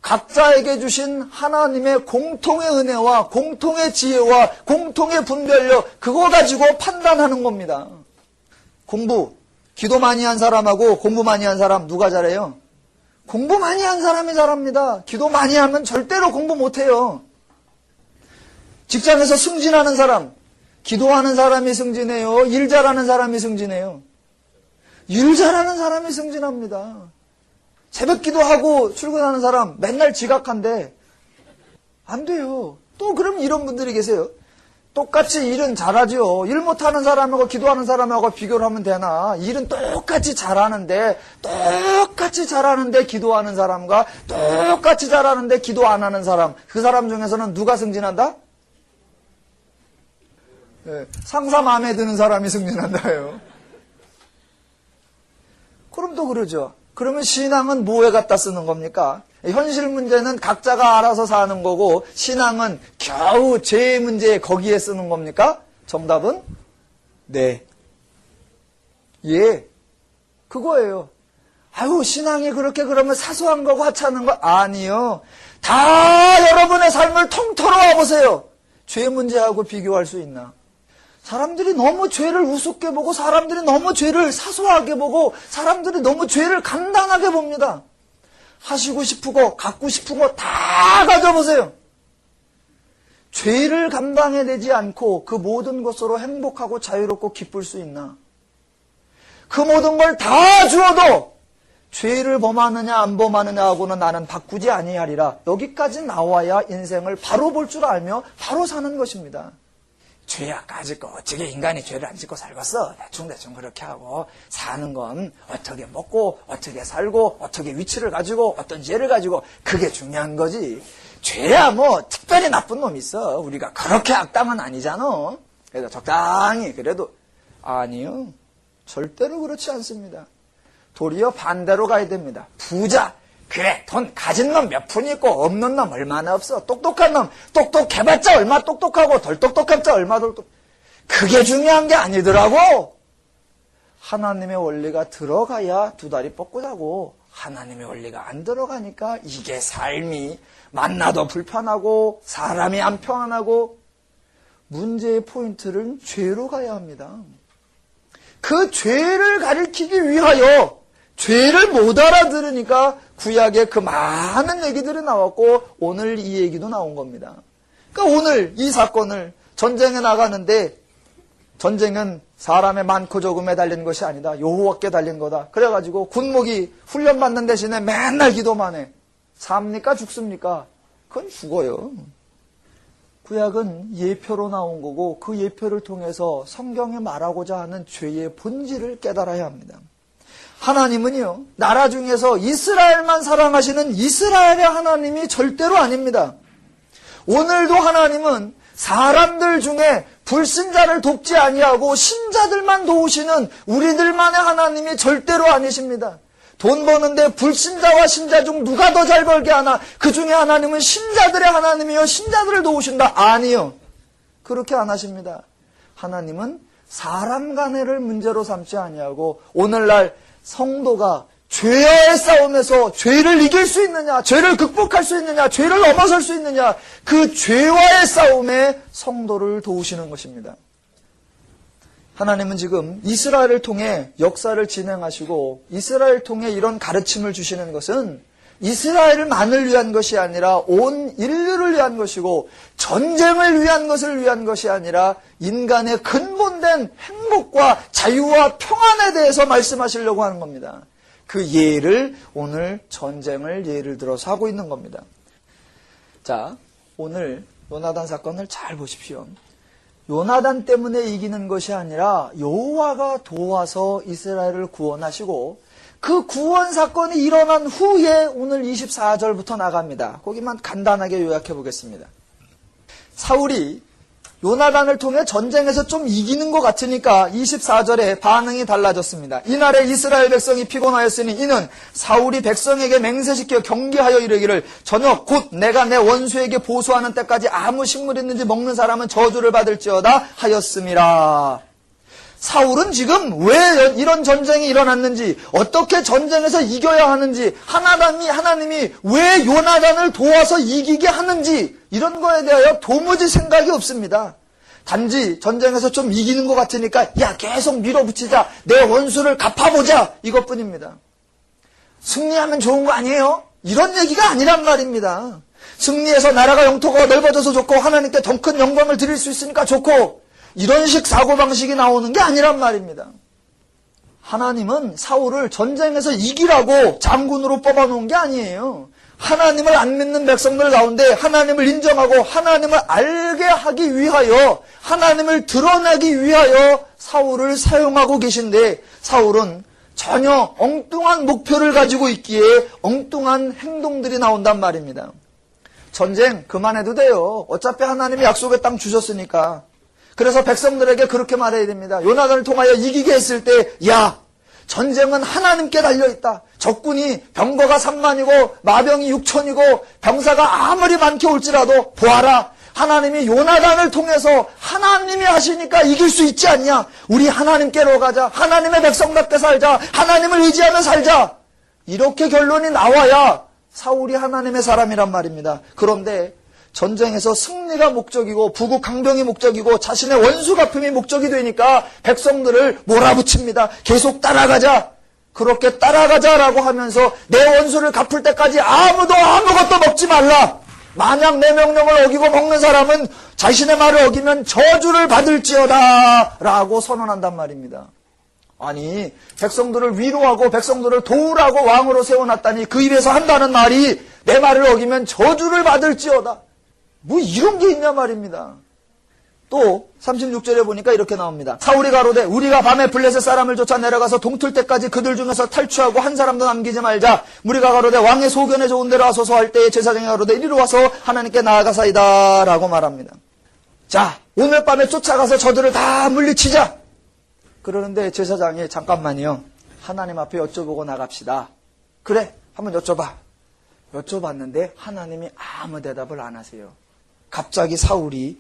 [SPEAKER 1] 각자에게 주신 하나님의 공통의 은혜와 공통의 지혜와 공통의 분별력, 그거 가지고 판단하는 겁니다. 공부, 기도 많이 한 사람하고 공부 많이 한 사람 누가 잘해요? 공부 많이 한 사람이 잘합니다. 기도 많이 하면 절대로 공부 못해요. 직장에서 승진하는 사람, 기도하는 사람이 승진해요? 일 잘하는 사람이 승진해요? 일 잘하는 사람이 승진합니다. 새벽 기도하고 출근하는 사람 맨날 지각한데 안 돼요. 또 그럼 이런 분들이 계세요. 똑같이 일은 잘하죠. 일 못하는 사람하고 기도하는 사람하고 비교를 하면 되나? 일은 똑같이 잘하는데 기도하는 사람과 똑같이 잘하는데 기도 안 하는 사람, 그 사람 중에서는 누가 승진한다? 네, 상사 마음에 드는 사람이 승진한다요. 그럼 또 그러죠. 그러면 신앙은 뭐에 갖다 쓰는 겁니까? 현실 문제는 각자가 알아서 사는 거고 신앙은 겨우 죄의 문제에 거기에 쓰는 겁니까? 정답은 네. 예. 그거예요. 아유, 신앙이 그렇게 그러면 사소한 거고 하찮은 거 아니요. 다 여러분의 삶을 통틀어 보세요. 죄 문제하고 비교할 수 있나? 사람들이 너무 죄를 우습게 보고 사람들이 너무 죄를 사소하게 보고 사람들이 너무 죄를 간단하게 봅니다. 하시고 싶고 갖고 싶은 거 다 가져보세요. 죄를 감당해내지 않고 그 모든 것으로 행복하고 자유롭고 기쁠 수 있나? 그 모든 걸 다 주어도 죄를 범하느냐 안 범하느냐 하고는 나는 바꾸지 아니하리라. 여기까지 나와야 인생을 바로 볼 줄 알며 바로 사는 것입니다. 죄야 까짓거 어떻게 인간이 죄를 안 짓고 살겠어? 대충 그렇게 하고 사는 건 어떻게 먹고 어떻게 살고 어떻게 위치를 가지고 어떤 죄를 가지고 그게 중요한 거지. 죄야 뭐 특별히 나쁜 놈이 있어. 우리가 그렇게 악당은 아니잖아. 그래서 적당히 그래도 아니요. 절대로 그렇지 않습니다. 도리어 반대로 가야 됩니다. 부자. 그래, 돈 가진 놈 몇 푼 있고 없는 놈 얼마나 없어. 똑똑한 놈 똑똑해봤자 얼마 똑똑하고 덜 똑똑해봤자 얼마 덜 똑똑. 그게 중요한 게 아니더라고. 하나님의 원리가 들어가야 두 다리 뻗고 자고 하나님의 원리가 안 들어가니까 이게 삶이 만나도 불편하고 사람이 안 편안하고 문제의 포인트는 죄로 가야 합니다. 그 죄를 가리키기 위하여 죄를 못 알아들으니까 구약에 그 많은 얘기들이 나왔고 오늘 이 얘기도 나온 겁니다. 그러니까 오늘 이 사건을 전쟁에 나가는데 전쟁은 사람의 많고 적음에 달린 것이 아니다. 여호와께 달린 거다. 그래가지고 군목이 훈련받는 대신에 맨날 기도만 해. 삽니까 죽습니까? 그건 죽어요. 구약은 예표로 나온 거고 그 예표를 통해서 성경에 말하고자 하는 죄의 본질을 깨달아야 합니다. 하나님은요, 나라 중에서 이스라엘만 사랑하시는 이스라엘의 하나님이 절대로 아닙니다. 오늘도 하나님은 사람들 중에 불신자를 돕지 아니하고 신자들만 도우시는 우리들만의 하나님이 절대로 아니십니다. 돈 버는데 불신자와 신자 중 누가 더 잘 벌게 하나? 그 중에 하나님은 신자들의 하나님이요 신자들을 도우신다? 아니요. 그렇게 안 하십니다. 하나님은 사람 간의를 문제로 삼지 아니하고 오늘날 성도가 죄와의 싸움에서 죄를 이길 수 있느냐, 죄를 극복할 수 있느냐, 죄를 넘어설 수 있느냐, 그 죄와의 싸움에 성도를 도우시는 것입니다. 하나님은 지금 이스라엘을 통해 역사를 진행하시고 이스라엘을 통해 이런 가르침을 주시는 것은 이스라엘만을 위한 것이 아니라 온 인류를 위한 것이고 전쟁을 위한 것을 위한 것이 아니라 인간의 근본된 행복과 자유와 평안에 대해서 말씀하시려고 하는 겁니다. 그 예를 오늘 전쟁을 예를 들어서 하고 있는 겁니다. 자, 오늘 요나단 사건을 잘 보십시오. 요나단 때문에 이기는 것이 아니라 여호와가 도와서 이스라엘을 구원하시고 그 구원 사건이 일어난 후에 오늘 24절부터 나갑니다. 거기만 간단하게 요약해 보겠습니다. 사울이 요나단을 통해 전쟁에서 좀 이기는 것 같으니까 24절에 반응이 달라졌습니다. 이날에 이스라엘 백성이 피곤하였으니 이는 사울이 백성에게 맹세시켜 경계하여 이르기를 저녁 곧 내가 내 원수에게 보수하는 때까지 아무 식물 있는지 먹는 사람은 저주를 받을지어다 하였음이라. 사울은 지금 왜 이런 전쟁이 일어났는지 어떻게 전쟁에서 이겨야 하는지 하나님이 왜 요나단을 도와서 이기게 하는지 이런 거에 대하여 도무지 생각이 없습니다. 단지 전쟁에서 좀 이기는 것 같으니까 야 계속 밀어붙이자 내 원수를 갚아보자 이것뿐입니다. 승리하면 좋은 거 아니에요? 이런 얘기가 아니란 말입니다. 승리해서 나라가 영토가 넓어져서 좋고 하나님께 더 큰 영광을 드릴 수 있으니까 좋고 이런 식 사고방식이 나오는 게 아니란 말입니다. 하나님은 사울을 전쟁에서 이기라고 장군으로 뽑아놓은 게 아니에요. 하나님을 안 믿는 백성들 가운데 하나님을 인정하고 하나님을 알게 하기 위하여 하나님을 드러내기 위하여 사울을 사용하고 계신데 사울은 전혀 엉뚱한 목표를 가지고 있기에 엉뚱한 행동들이 나온단 말입니다. 전쟁 그만해도 돼요. 어차피 하나님이 약속의 땅 주셨으니까. 그래서 백성들에게 그렇게 말해야 됩니다. 요나단을 통하여 이기게 했을 때 야 전쟁은 하나님께 달려있다. 적군이 병거가 3만이고 마병이 6천이고 병사가 아무리 많게 올지라도 보아라. 하나님이 요나단을 통해서 하나님이 하시니까 이길 수 있지 않냐. 우리 하나님께로 가자. 하나님의 백성답게 살자. 하나님을 의지하며 살자. 이렇게 결론이 나와야 사울이 하나님의 사람이란 말입니다. 그런데 전쟁에서 승리가 목적이고 부국 강병이 목적이고 자신의 원수 갚음이 목적이 되니까 백성들을 몰아붙입니다. 계속 따라가자. 그렇게 따라가자라고 하면서 내 원수를 갚을 때까지 아무도 아무것도 먹지 말라. 만약 내 명령을 어기고 먹는 사람은 자신의 말을 어기면 저주를 받을지어다 라고 선언한단 말입니다. 아니, 백성들을 위로하고 백성들을 도우라고 왕으로 세워놨다니 그 입에서 한다는 말이 내 말을 어기면 저주를 받을지어다. 뭐 이런 게 있냐 말입니다. 또 36절에 보니까 이렇게 나옵니다. 사울이 가로되 우리가 밤에 블레셋 사람을 쫓아 내려가서 동틀 때까지 그들 중에서 탈취하고 한 사람도 남기지 말자. 무리가 가로되 왕의 소견에 좋은 대로 하소서 할 때에 제사장이 가로되 이리로 와서 하나님께 나아가사이다 라고 말합니다. 자, 오늘 밤에 쫓아가서 저들을 다 물리치자. 그러는데 제사장이 잠깐만요. 하나님 앞에 여쭤보고 나갑시다. 그래, 한번 여쭤봐. 여쭤봤는데 하나님이 아무 대답을 안 하세요. 갑자기 사울이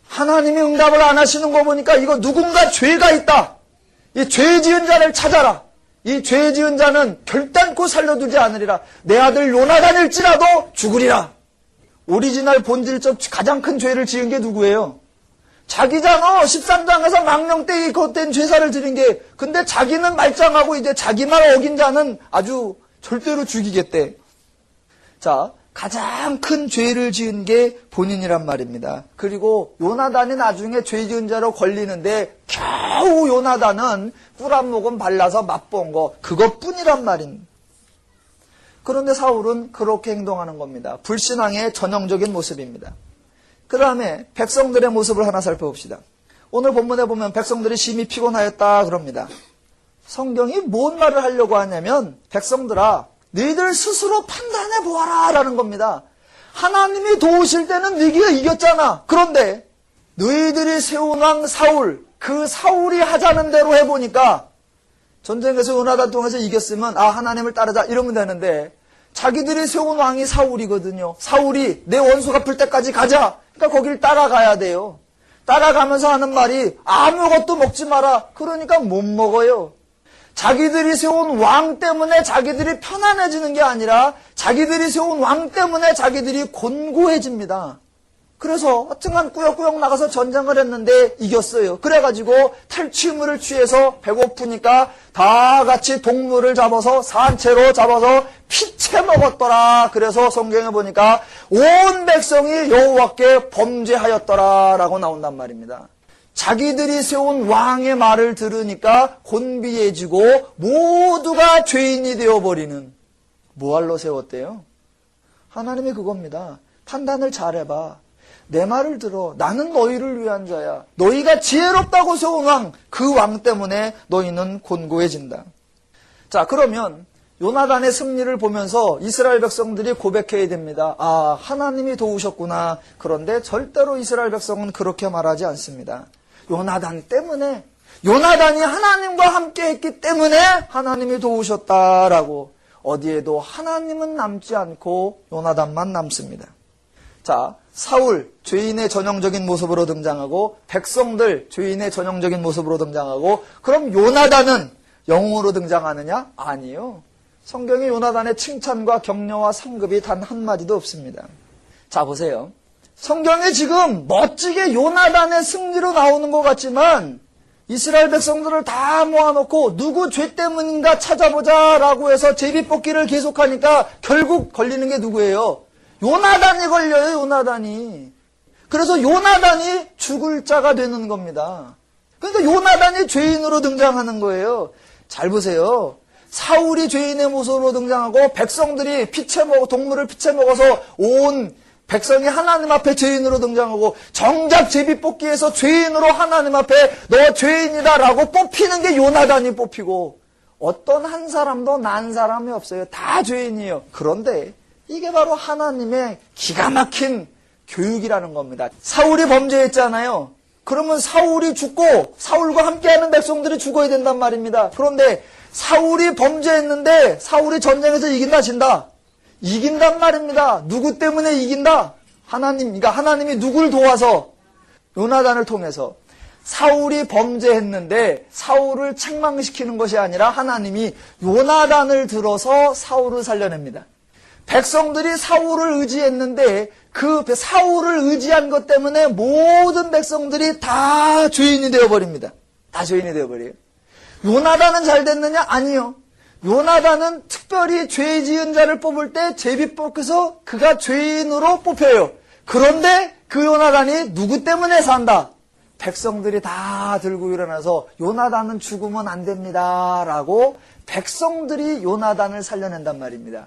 [SPEAKER 1] 하나님이 응답을 안 하시는 거 보니까 이거 누군가 죄가 있다. 이 죄 지은 자를 찾아라. 이 죄 지은 자는 결단코 살려두지 않으리라. 내 아들 요나단일지라도 죽으리라. 오리지널 본질적 가장 큰 죄를 지은 게 누구예요? 자기잖아. 13장에서 망령되이 겉된 죄사를 지른 게. 근데 자기는 말짱하고 이제 자기 말 어긴 자는 아주 절대로 죽이겠대. 자, 가장 큰 죄를 지은 게 본인이란 말입니다. 그리고 요나단이 나중에 죄 지은 자로 걸리는데 겨우 요나단은 꿀 한 모금 발라서 맛본 거 그것뿐이란 말입니다. 그런데 사울은 그렇게 행동하는 겁니다. 불신앙의 전형적인 모습입니다. 그 다음에 백성들의 모습을 하나 살펴봅시다. 오늘 본문에 보면 백성들이 심히 피곤하였다 그럽니다. 성경이 뭔 말을 하려고 하냐면 백성들아 너희들 스스로 판단해 보아라 라는 겁니다. 하나님이 도우실 때는 너희가 이겼잖아. 그런데 너희들이 세운 왕 사울, 그 사울이 하자는 대로 해보니까 전쟁에서 요나단 통해서 이겼으면 아 하나님을 따르자 이러면 되는데 자기들이 세운 왕이 사울이거든요. 사울이 내 원수 갚을 때까지 가자. 그러니까 거길 따라가야 돼요. 따라가면서 하는 말이 아무것도 먹지 마라. 그러니까 못 먹어요. 자기들이 세운 왕 때문에 자기들이 편안해지는 게 아니라 자기들이 세운 왕 때문에 자기들이 곤고해집니다. 그래서 하여튼간 꾸역꾸역 나가서 전쟁을 했는데 이겼어요. 그래가지고 탈취물을 취해서 배고프니까 다 같이 동물을 잡아서 산채로 잡아서 피채 먹었더라. 그래서 성경에 보니까 온 백성이 여호와께 범죄하였더라 라고 나온단 말입니다. 자기들이 세운 왕의 말을 들으니까 곤비해지고 모두가 죄인이 되어버리는. 뭐할로 세웠대요? 하나님이 그겁니다. 판단을 잘해봐. 내 말을 들어. 나는 너희를 위한 자야. 너희가 지혜롭다고 세운 왕, 그 왕 때문에 너희는 곤고해진다. 자, 그러면 요나단의 승리를 보면서 이스라엘 백성들이 고백해야 됩니다. 아, 하나님이 도우셨구나. 그런데 절대로 이스라엘 백성은 그렇게 말하지 않습니다. 요나단 때문에, 요나단이 하나님과 함께 했기 때문에 하나님이 도우셨다라고. 어디에도 하나님은 남지 않고 요나단만 남습니다. 자, 사울, 죄인의 전형적인 모습으로 등장하고 백성들, 죄인의 전형적인 모습으로 등장하고 그럼 요나단은 영웅으로 등장하느냐? 아니요. 성경에 요나단의 칭찬과 격려와 상급이 단 한마디도 없습니다. 자, 보세요. 성경에 지금 멋지게 요나단의 승리로 나오는 것 같지만 이스라엘 백성들을 다 모아놓고 누구 죄 때문인가 찾아보자라고 해서 제비뽑기를 계속하니까 결국 걸리는 게 누구예요? 요나단이 걸려요. 요나단이. 그래서 요나단이 죽을 자가 되는 겁니다. 그러니까 요나단이 죄인으로 등장하는 거예요. 잘 보세요. 사울이 죄인의 모습으로 등장하고 백성들이 동물을 피채 먹어서 온 백성이 하나님 앞에 죄인으로 등장하고 정작 제비뽑기에서 죄인으로 하나님 앞에 너 죄인이다 라고 뽑히는 게 요나단이 뽑히고 어떤 한 사람도 난 사람이 없어요. 다 죄인이에요. 그런데 이게 바로 하나님의 기가 막힌 교육이라는 겁니다. 사울이 범죄했잖아요. 그러면 사울이 죽고 사울과 함께하는 백성들이 죽어야 된단 말입니다. 그런데 사울이 범죄했는데 사울이 전쟁에서 이긴다 진다? 이긴단 말입니다. 누구 때문에 이긴다? 하나님, 그러니까 하나님이 누굴 도와서? 요나단을 통해서. 사울이 범죄했는데 사울을 책망시키는 것이 아니라 하나님이 요나단을 들어서 사울을 살려냅니다. 백성들이 사울을 의지했는데 그 사울을 의지한 것 때문에 모든 백성들이 다 죄인이 되어버립니다. 다 죄인이 되어버려요. 요나단은 잘 됐느냐? 아니요. 요나단은 특별히 죄 지은 자를 뽑을 때 제비 뽑혀서 그가 죄인으로 뽑혀요. 그런데 그 요나단이 누구 때문에 산다? 백성들이 다 들고 일어나서 요나단은 죽으면 안 됩니다 라고 백성들이 요나단을 살려낸단 말입니다.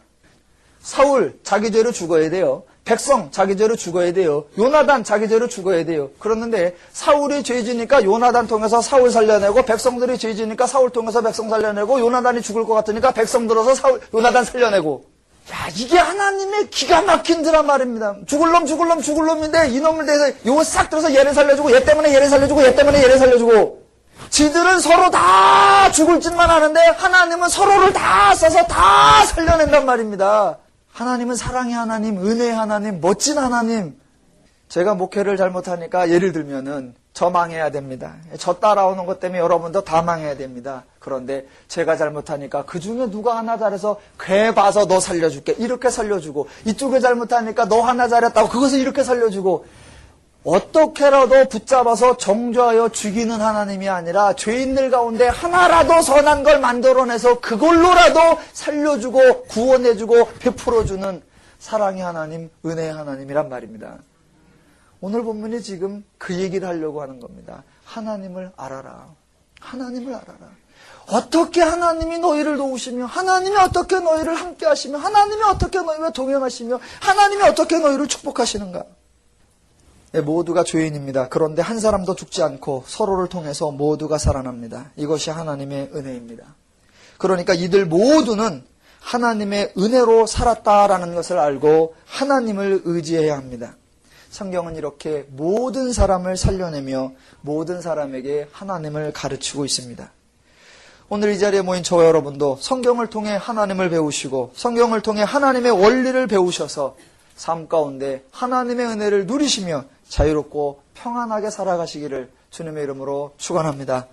[SPEAKER 1] 사울 자기 죄로 죽어야 돼요. 백성 자기 죄로 죽어야 돼요. 요나단 자기 죄로 죽어야 돼요. 그러는데 사울이 죄 지니까 요나단 통해서 사울 살려내고, 백성들이 죄 지니까 사울 통해서 백성 살려내고, 요나단이 죽을 것 같으니까 백성 들어서 요나단 살려내고. 야, 이게 하나님의 기가 막힌 드라마입니다. 죽을 놈인데 이놈을 대해서 요거 싹 들어서 얘를 살려주고, 얘 때문에 얘를 살려주고, 얘 때문에 얘를 살려주고. 지들은 서로 다 죽을 짓만 하는데 하나님은 서로를 다 써서 다 살려낸단 말입니다. 하나님은 사랑의 하나님, 은혜의 하나님, 멋진 하나님. 제가 목회를 잘못하니까 예를 들면은 저 망해야 됩니다. 저 따라오는 것 때문에 여러분도 다 망해야 됩니다. 그런데 제가 잘못하니까 그 중에 누가 하나 잘해서 걔 봐서 너 살려줄게 이렇게 살려주고, 이쪽에 잘못하니까 너 하나 잘했다고 그것을 이렇게 살려주고, 어떻게라도 붙잡아서 정죄하여 죽이는 하나님이 아니라 죄인들 가운데 하나라도 선한 걸 만들어내서 그걸로라도 살려주고 구원해주고 베풀어주는 사랑의 하나님, 은혜의 하나님이란 말입니다. 오늘 본문이 지금 그 얘기를 하려고 하는 겁니다. 하나님을 알아라. 하나님을 알아라. 어떻게 하나님이 너희를 도우시며, 하나님이 어떻게 너희를 함께 하시며, 하나님이 어떻게 너희와 동행하시며, 하나님이 어떻게 너희를 축복하시는가. 네, 모두가 죄인입니다. 그런데 한 사람도 죽지 않고 서로를 통해서 모두가 살아납니다. 이것이 하나님의 은혜입니다. 그러니까 이들 모두는 하나님의 은혜로 살았다라는 것을 알고 하나님을 의지해야 합니다. 성경은 이렇게 모든 사람을 살려내며 모든 사람에게 하나님을 가르치고 있습니다. 오늘 이 자리에 모인 저와 여러분도 성경을 통해 하나님을 배우시고 성경을 통해 하나님의 원리를 배우셔서 삶 가운데 하나님의 은혜를 누리시며 자유롭고 평안하게 살아가시기를 주님의 이름으로 축원합니다.